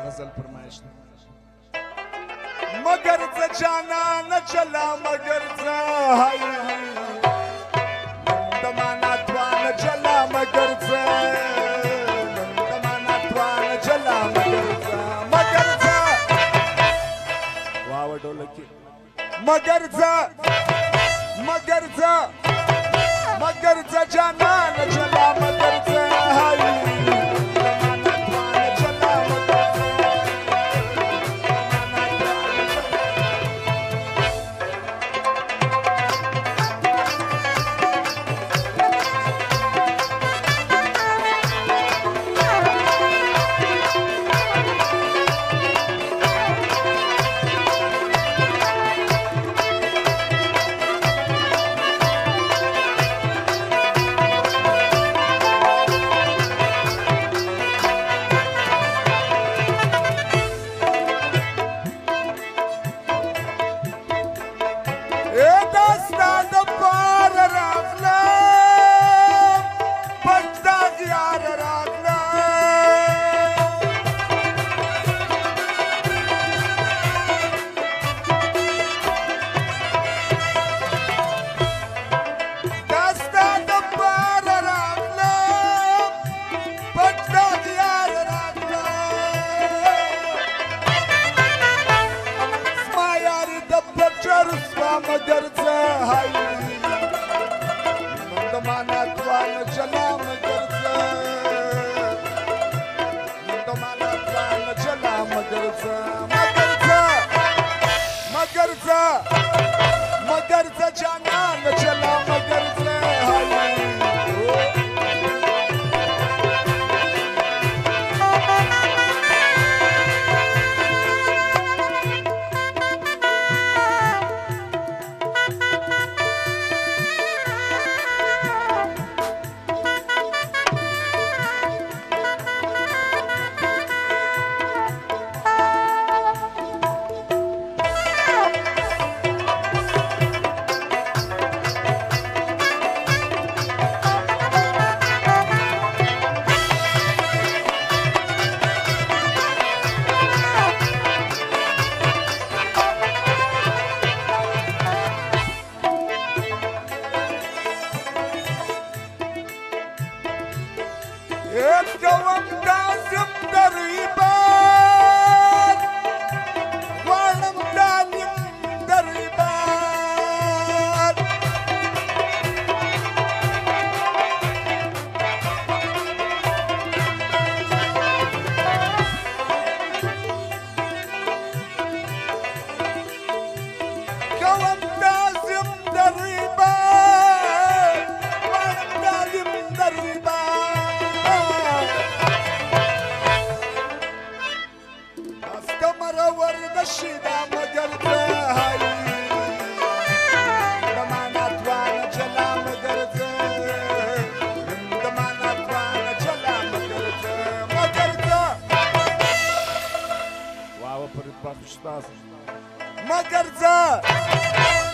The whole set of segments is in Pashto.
غزل فرمایش مگر ز جانا نچلا مگر ز دمانا توان چلا مگر ز دمانا توان چلا مگر ز واو ډولکی مگر ز جانا نچلا مگر ز मगर जाना न चला मगर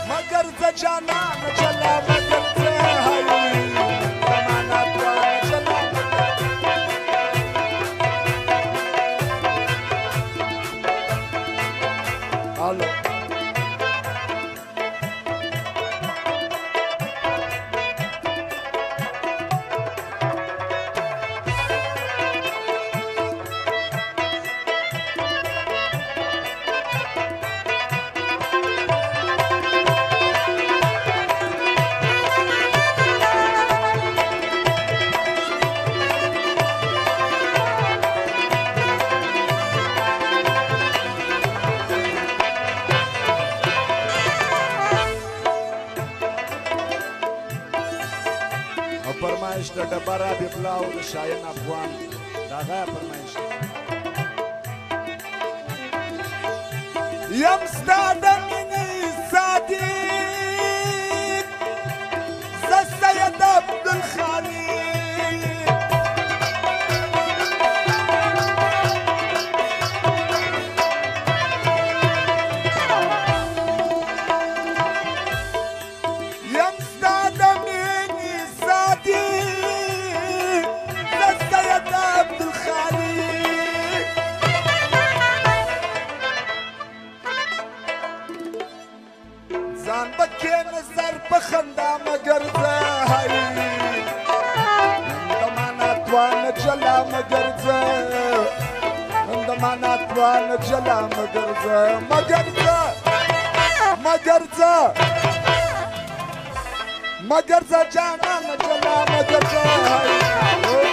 मगर जाना न चला मगर فرمایش د ډبره ببلاو د شاین افغان دغه فرمایش یم ستا د مینې صادق زه سید عبدالخالق توان جلا مقرزة عندما نتوان جلا مقرزة مقرزة مقرزة مقرزة جانا جلا مقرزة